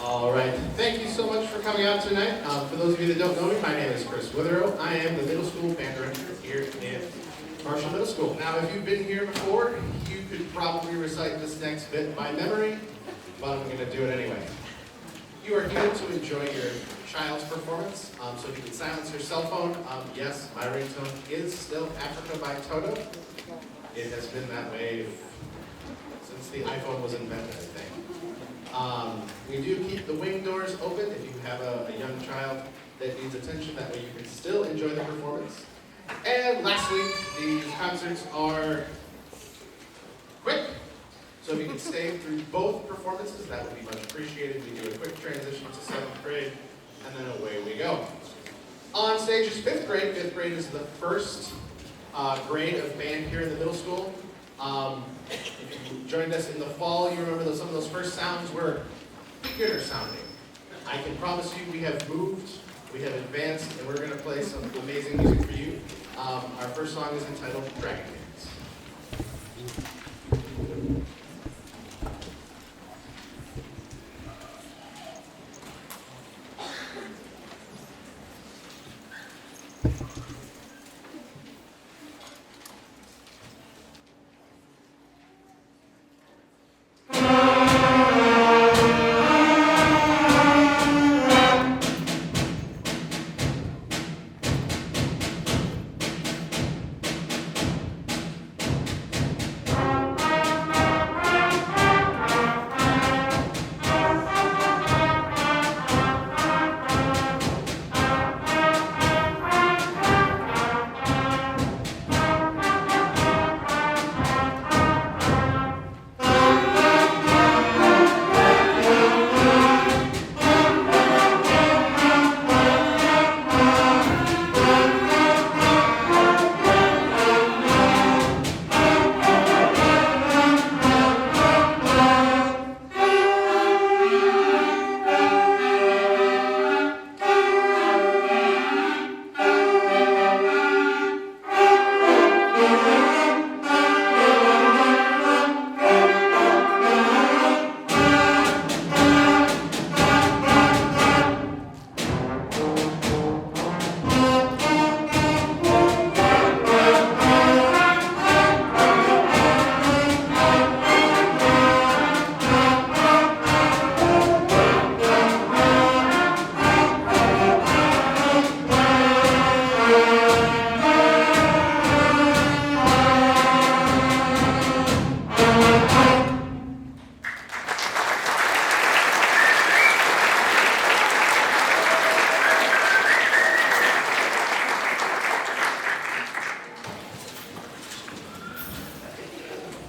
All right. Thank you so much for coming out tonight. For those of you that don't know me, my name is Chris Witherow. I am the middle school band director here in Marshall Middle School. Now, if you've been here before, you could probably recite this next bit by memory, but I'm going to do it anyway. You are here to enjoy your child's performance, so if you can silence your cell phone, yes, my ringtone is still Africa by Toto. It has been that way since the iPhone was invented, I think. We do keep the wing doors open if you have a young child that needs attention. That way you can still enjoy the performance. And lastly, these concerts are quick. So if you can stay through both performances, that would be much appreciated. We do a quick transition to 7th grade, and then away we go. On stage is 5th grade. 5th grade is the first grade of band here in the middle school. If you joined us in the fall, you remember that some of those first sounds were beginner sounding. I can promise you we have moved, we have advanced, and we're going to play some amazing music for you. Our first song is entitled Dragon Dance.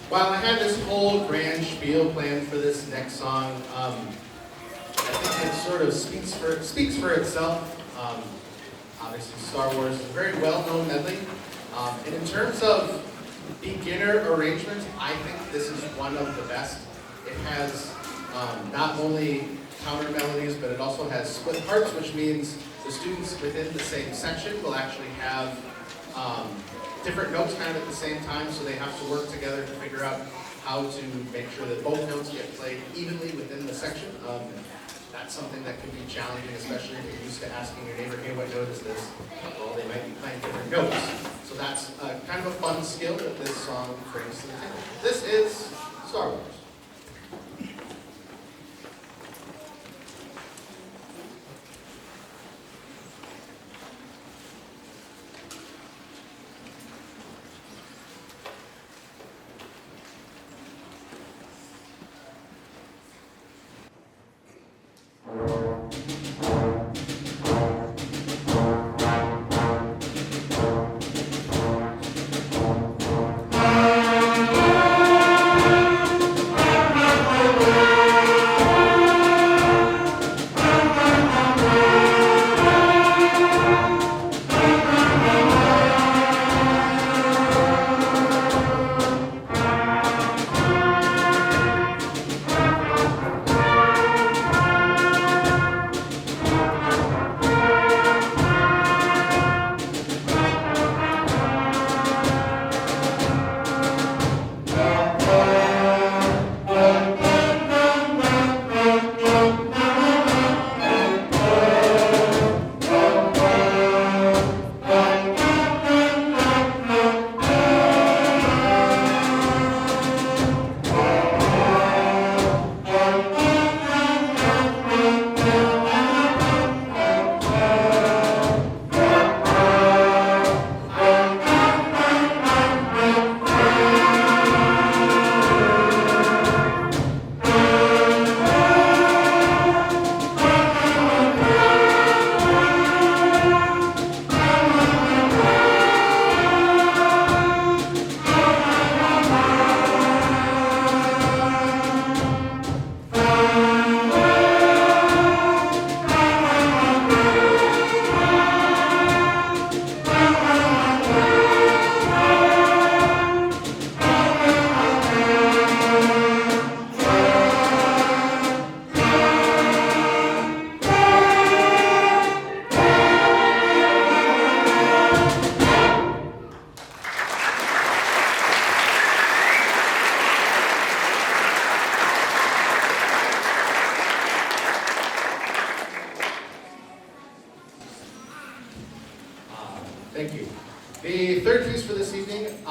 While I had this whole grand spiel planned for this next song, I think it sort of speaks for itself. Obviously, Star Wars is a very well-known medley. And in terms of beginner arrangements, I think this is one of the best. It has not only counter melodies, but it also has split parts, which means the students within the same section will actually have different notes kind of at the same time, so they have to work together to figure out how to make sure that both notes get played evenly within the section. That's something that can be challenging, especially if you're used to asking your neighbor, hey, what note is this? Well, they might be playing different notes. So that's kind of a fun skill that this song brings to the table. This is Star Wars.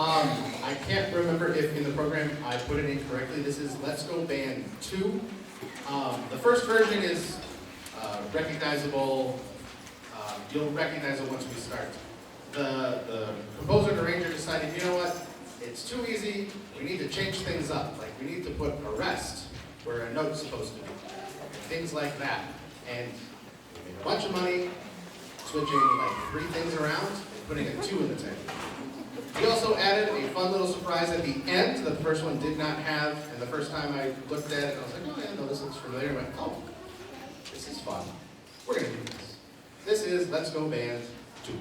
I can't remember if in the program I put it in correctly. This is Let's Go Band 2. The first version is recognizable. You'll recognize it once we start. The composer and arranger decided, you know what? It's too easy. We need to change things up. Like we need to put a rest where a note's supposed to be. Things like that. And we made a bunch of money switching like 3 things around and putting a 2 in the title. We also added a fun little surprise at the end that the first one did not have, and the first time I looked at it, I was like, oh yeah, no, this looks familiar. I went, oh, this is fun. We're going to do this. This is Let's Go Band 2.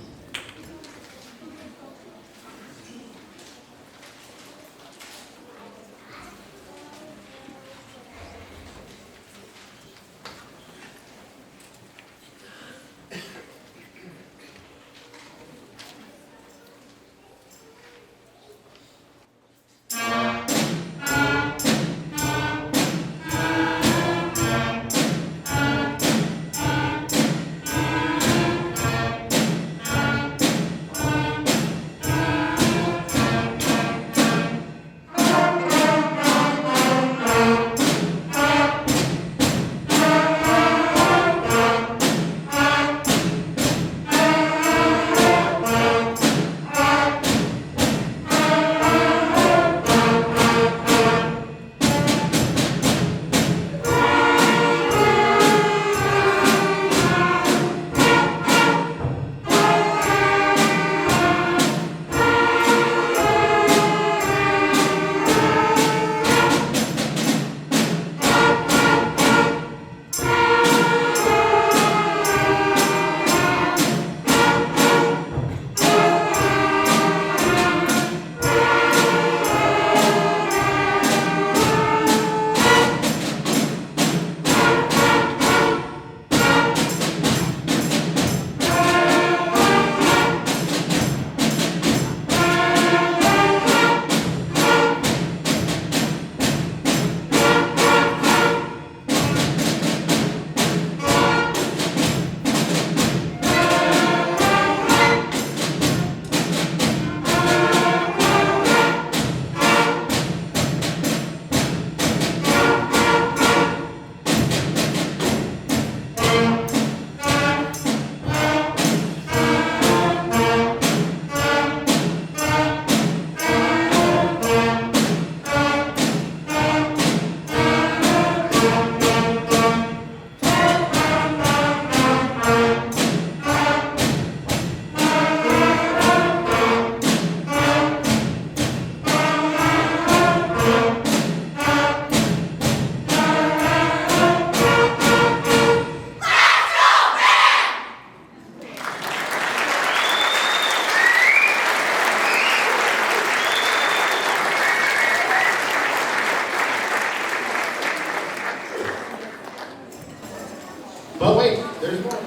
But wait, there's more.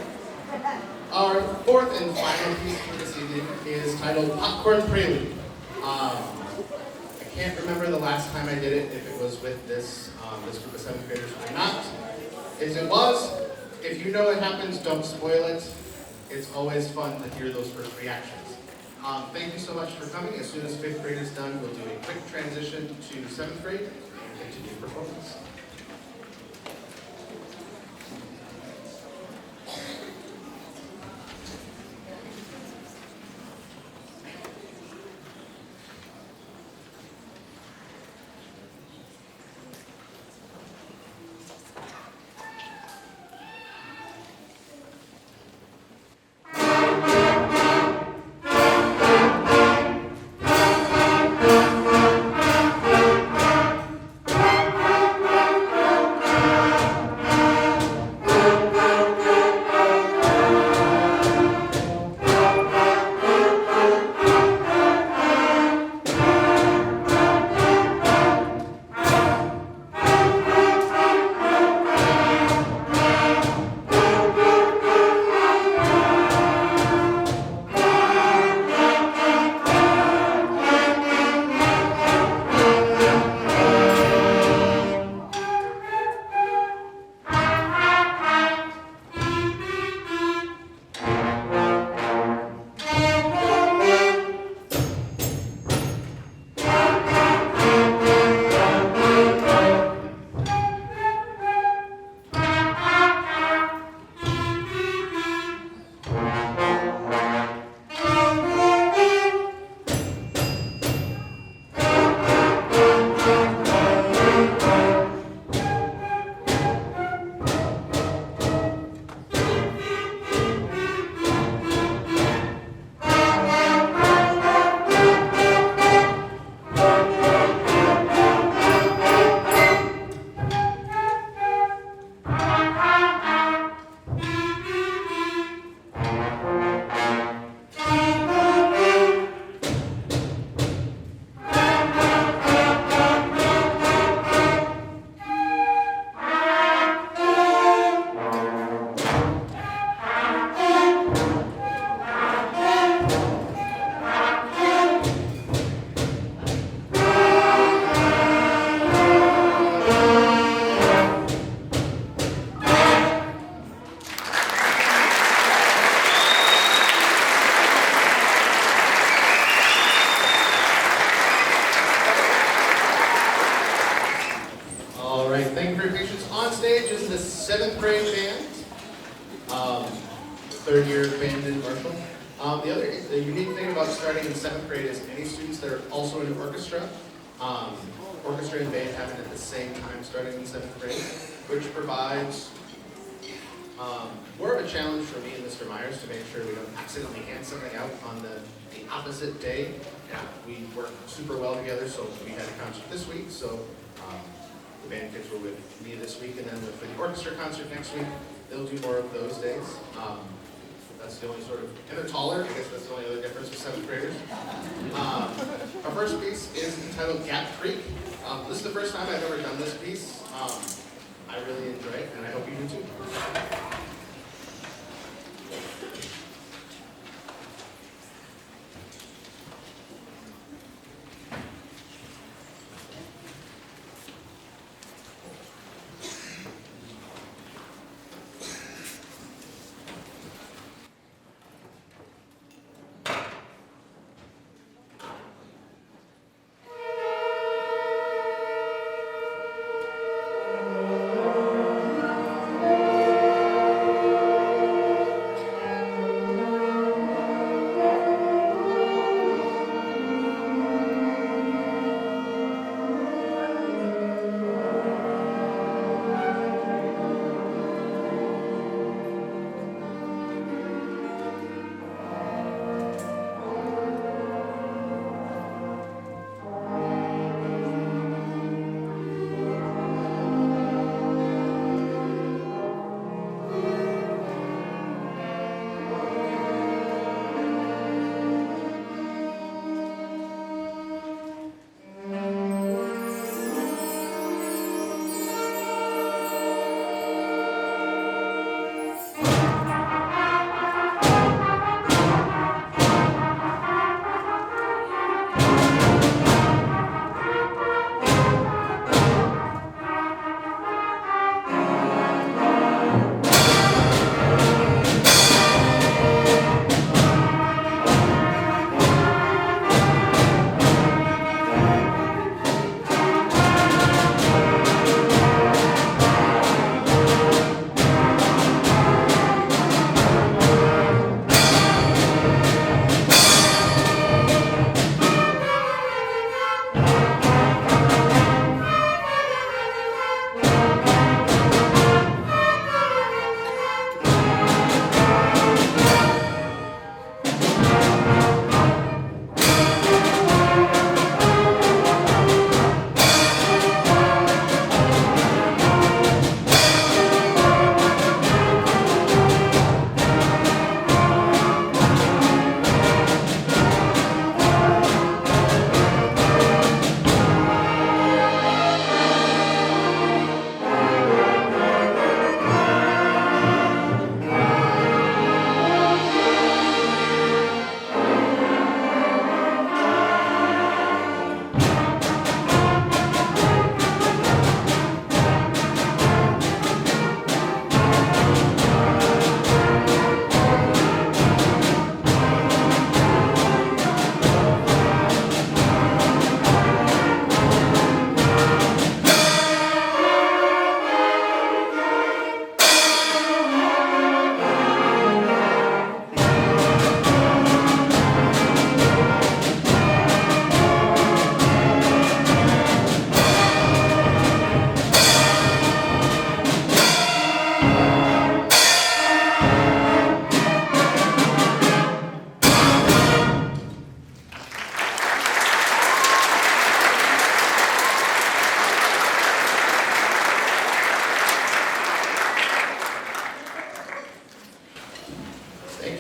Our fourth and final piece for this evening is titled Popcorn Prelude. I can't remember the last time I did it, if it was with this group of 7th graders or not. If it was, if you know it happens, don't spoil it. It's always fun to hear those first reactions. Thank you so much for coming. As soon as 5th grade is done, we'll do a quick transition to 7th grade and continue performance. 7th grade band, third year band in Marshall. The unique thing about starting in 7th grade is any students that are also in an orchestra, orchestra and band happen at the same time starting in 7th grade, which provides more of a challenge for me and Mr. Myers to make sure we don't accidentally hand something out on the opposite day. Yeah, we work super well together, so we had a concert this week, so the band kids were with me this week, and then for the orchestra concert next week, they'll do more of those days. That's the only sort of, and they're taller, I guess that's the only other difference with 7th graders. Our first piece is entitled Gap Creek. This is the first time I've ever done this piece. I really enjoy it, and I hope you do too.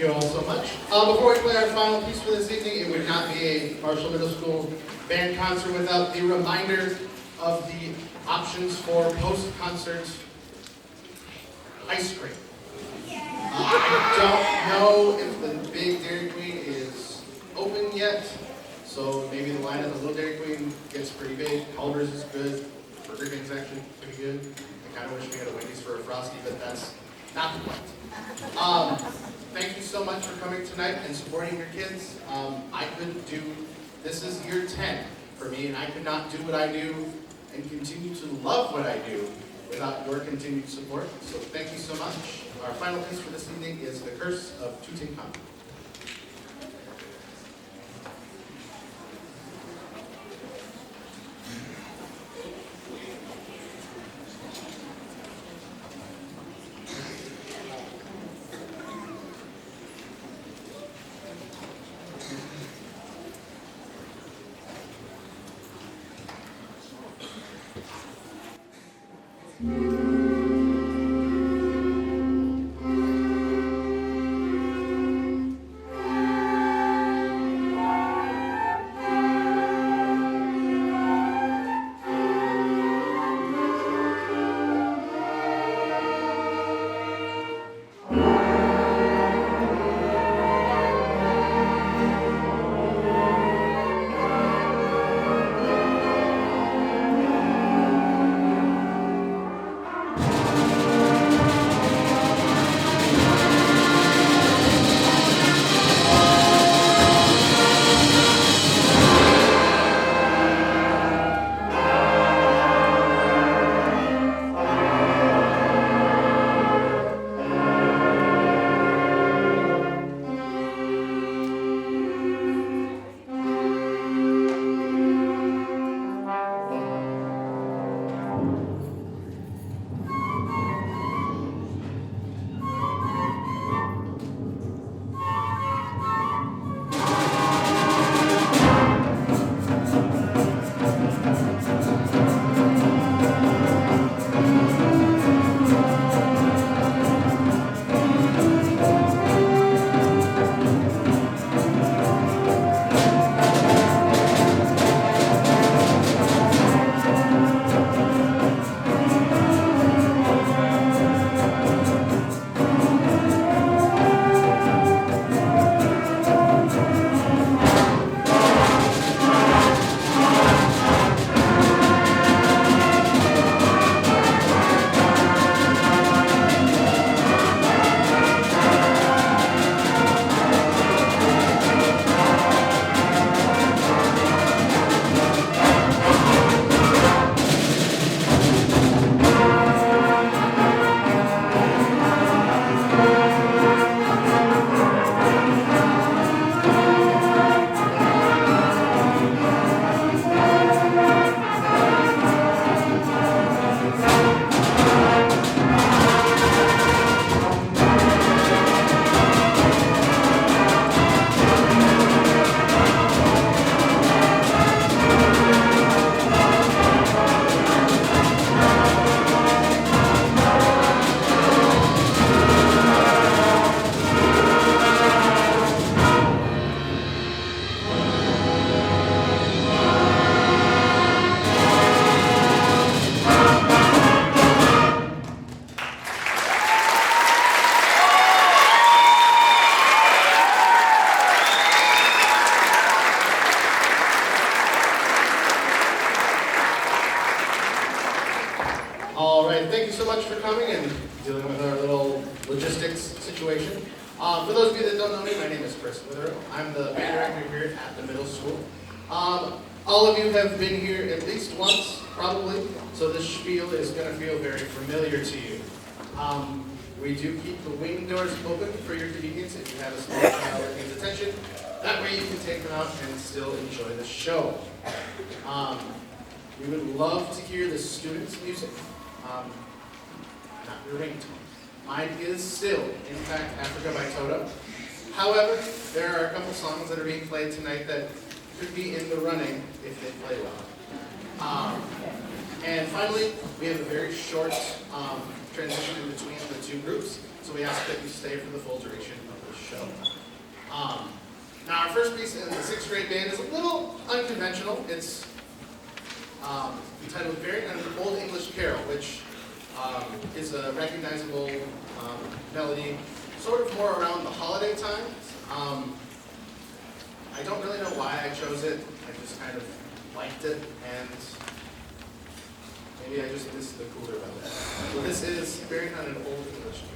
you all so much. Before we play our final piece for this evening, it would not be a Marshall Middle School band concert without the reminder of the options for post-concert ice cream. I don't know if the big Dairy Queen is open yet, so maybe the line at the little Dairy Queen gets pretty big. Culver's is good. Burger King's actually pretty good. I kind of wish we had a Wendy's for a Frosty, but that's not the point. Thank you so much for coming tonight and supporting your kids. I couldn't do, this is year 10 for me, and I could not do what I do and continue to love what I do without your continued support. So thank you so much. Our final piece for this evening is The Curse of Tutankhamun. All right, thank you so much for coming and dealing with our little logistics situation. For those of you that don't know me, my name is Chris Withero. I'm the band director here at the middle school. All of you have been here at least once, probably, so this spiel is going to feel very familiar to you. We do keep the wing doors open for your convenience if you have a small child that needs attention. That way you can take them out and still enjoy the show. We would love to hear the students' music, not your ringtone. Mine is still, in fact, Africa by Toto. However, there are a couple songs that are being played tonight that could be in the running if they play well. And finally, we have a very short transition in between the two groups, so we ask that you stay for the full duration of the show. Now, our first piece in the 6th grade band is a little unconventional. It's entitled Variant on an Old English Carol, which is a recognizable melody, sort of more around the holiday times. I don't really know why I chose it. I just kind of liked it, and maybe I just missed the cooler about that. So this is Variant on an Old English Carol.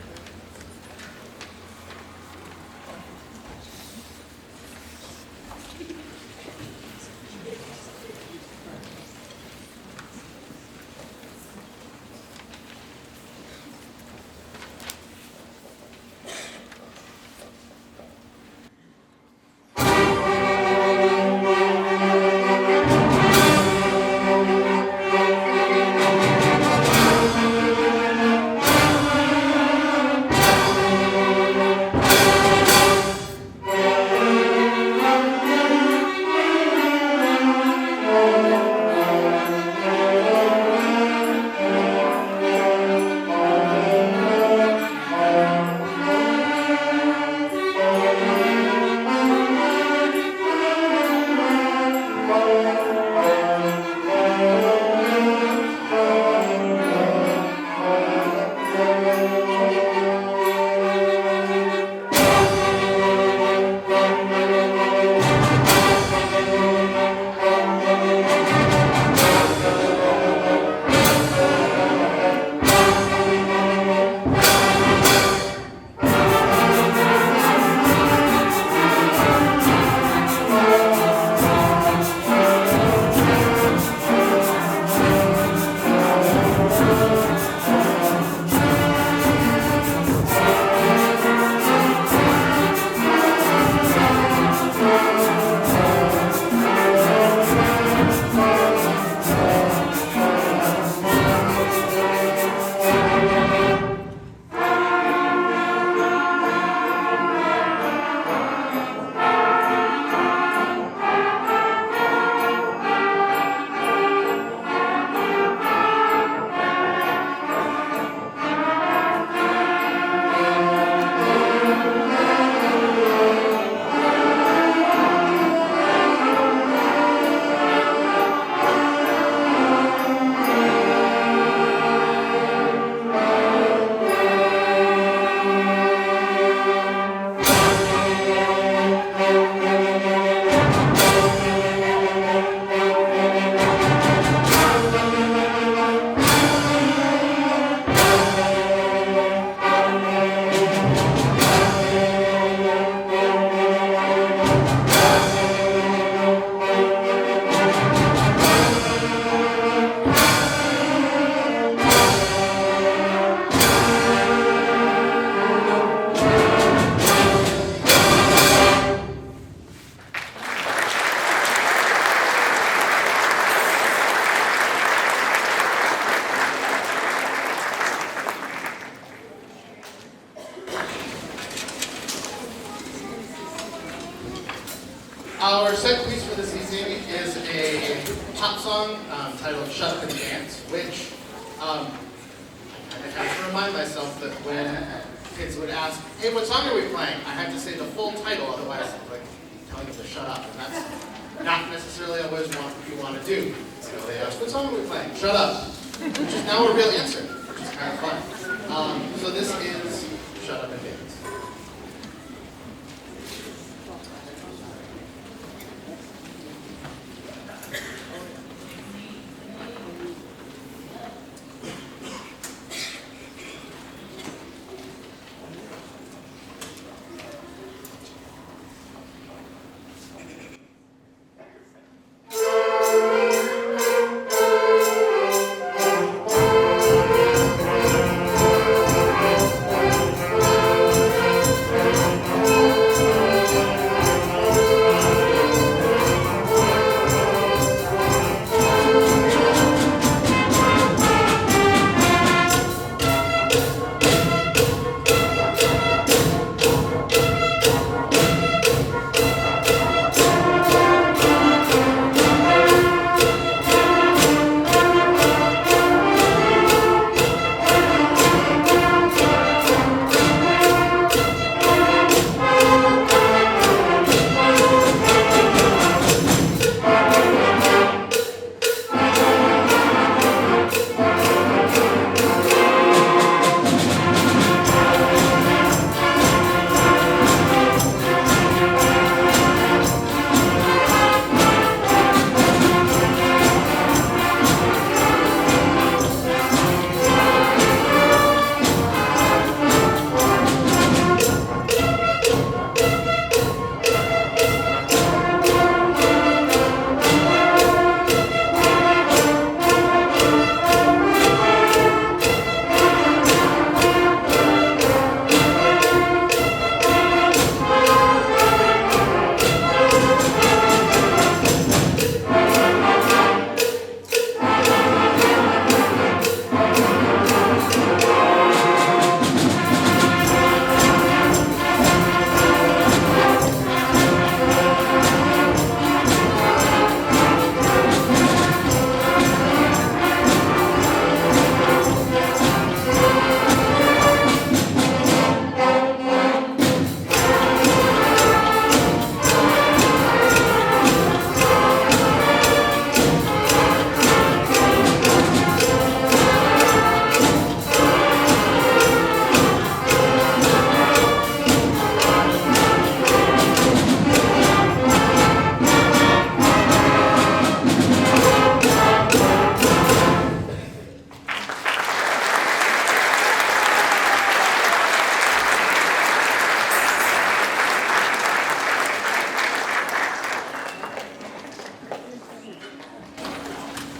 pop song titled Shut Up and Dance, which I have to remind myself that when kids would ask, hey, what song are we playing? I had to say the full title, otherwise I'm like telling them to shut up, and that's not necessarily always what you want to do. So they ask, what song are we playing? Shut up. Which is now a real answer, which is kind of fun. So this is Shut Up and Dance.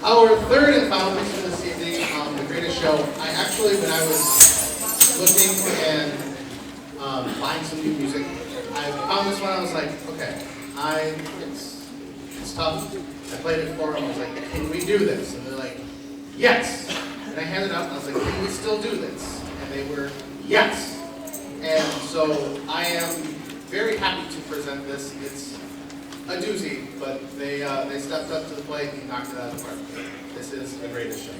Our third and final piece of this evening, The Greatest Show, I actually, when I was looking and buying some new music, I found this one, I was like, okay, it's tough. I played it for them, I was like, can we do this? And they're like, yes. And I handed it up, and I was like, can we still do this? And they were, yes. And so I am very happy to present this. It's a doozy, but they stepped up to the plate and knocked it out of the park. This is The Greatest Show.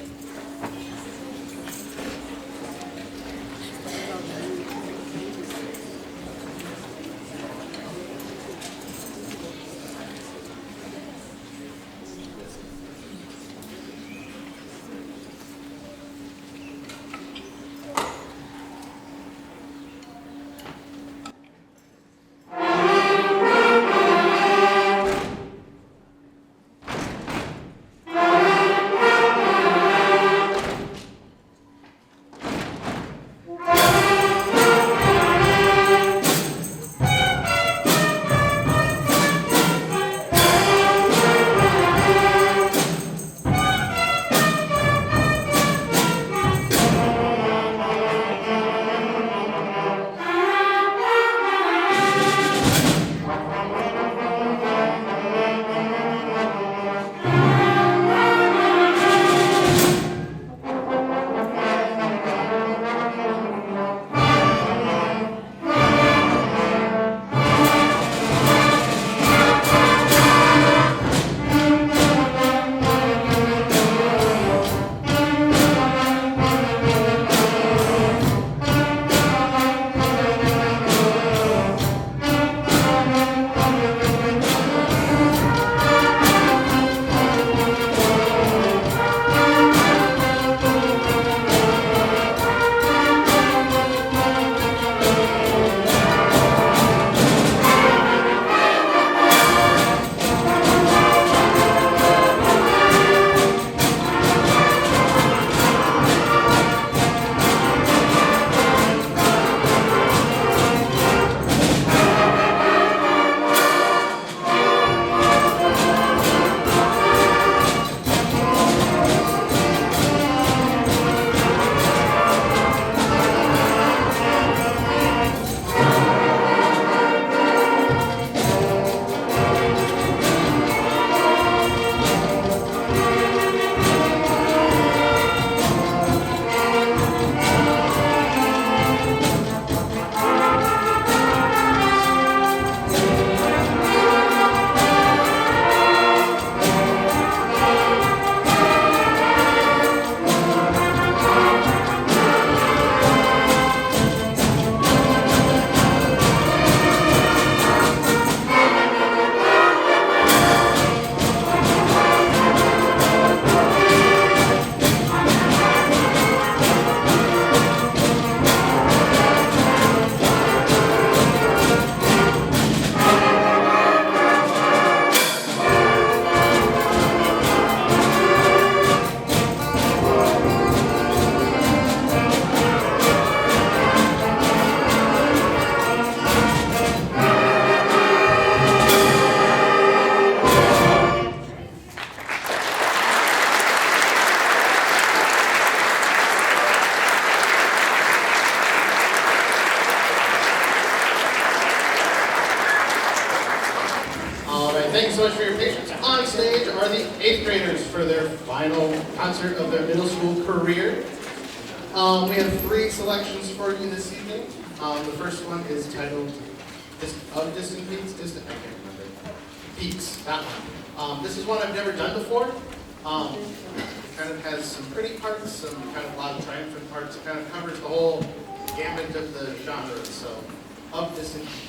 their final concert of their middle school career. We have 3 selections for you this evening. The first one is titled Distant Peaks, I can't remember. Peaks, that one. This is one I've never done before. It kind of has some pretty parts, some kind of loud triumphant parts. It kind of covers the whole gamut of the genre, so Of Distant Peaks.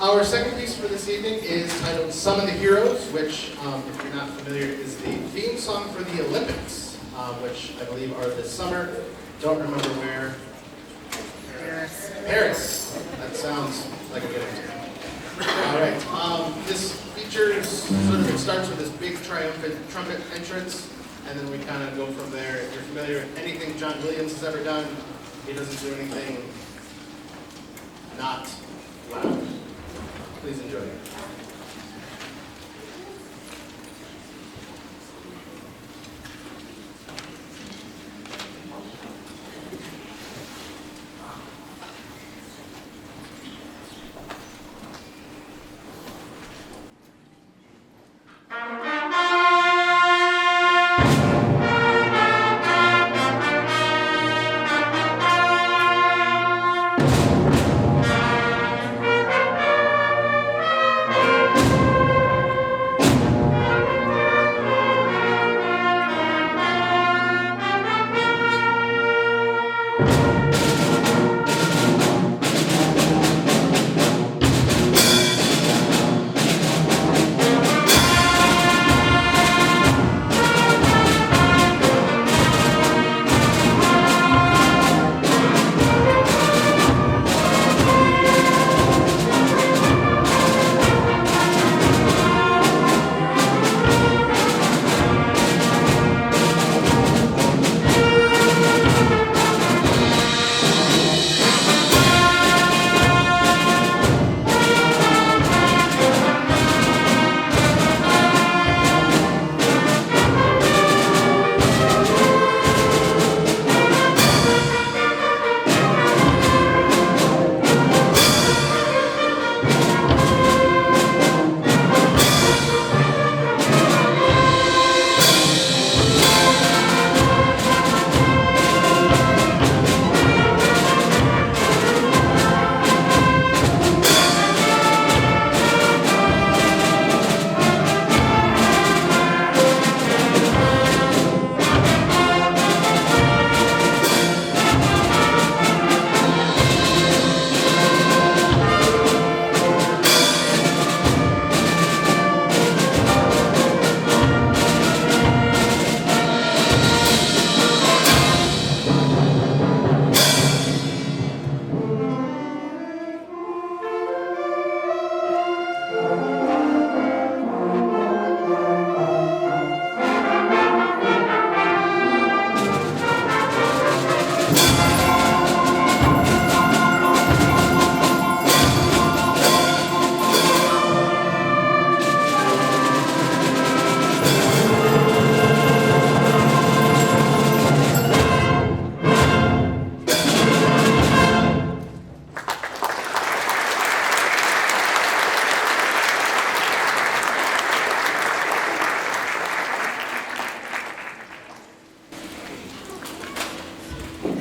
Our second piece for this evening is titled Suon The Heroes, which, if you're not familiar, is the theme song for the Olympics, which I believe are this summer. Don't remember where. Paris. Paris. That sounds like a good answer. All right. This features it starts with this big triumphant trumpet entrance, and then we kind of go from there. If you're familiar with anything John Williams has ever done, he doesn't do anything not loud. Please enjoy it.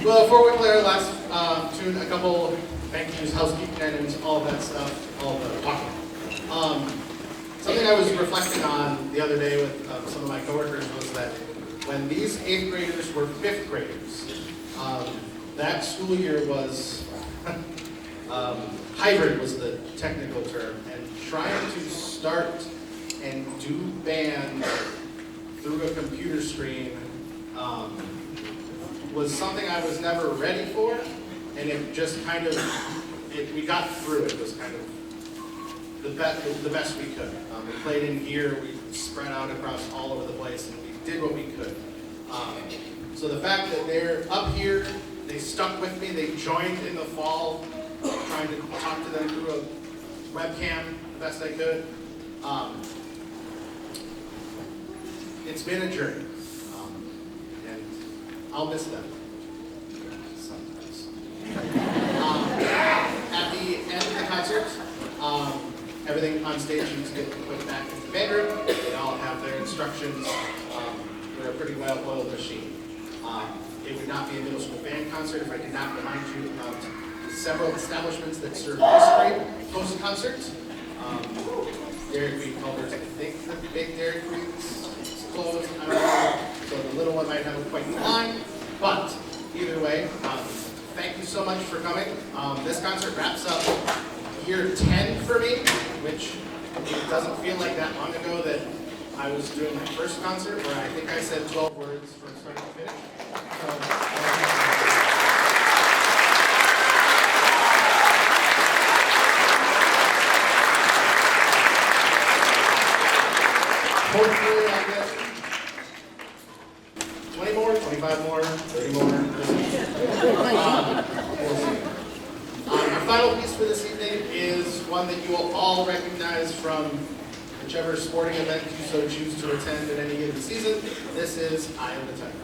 Well, before we play our last tune, a couple thank yous, housekeeping items, all of that stuff, all of the talking. Something I was reflecting on the other day with some of my coworkers was that when these 8th graders were 5th graders, that school year was, hybrid was the technical term, and trying to start and do band through a computer screen was something I was never ready for, and it just kind of, we got through it. It was kind of the best we could. We played in gear, we spread out across all over the place, and we did what we could. So the fact that they're up here, they stuck with me, they joined in the fall, trying to talk to them through a webcam the best I could. It's been a journey, and I'll miss them sometimes. At the end of the concert, everything on stage is getting put back into the band room. They all have their instructions. We're a pretty well-oiled machine. It would not be a middle school band concert if I did not remind you about the several establishments that serve ice cream post-concert. Dairy Queen Culver's, I think the big Dairy Queen's closed. I don't know. So the little one might have a quite line. But either way, thank you so much for coming. This concert wraps up year 10 for me, which it doesn't feel like that long ago that I was doing my first concert where I think I said 12 words from start to finish. Hopefully I get 20 more, 25 more, 30 more. We'll see. Our final piece for this evening is one that you will all recognize from whichever sporting event you so choose to attend in any given season. This is Eye of the Tiger.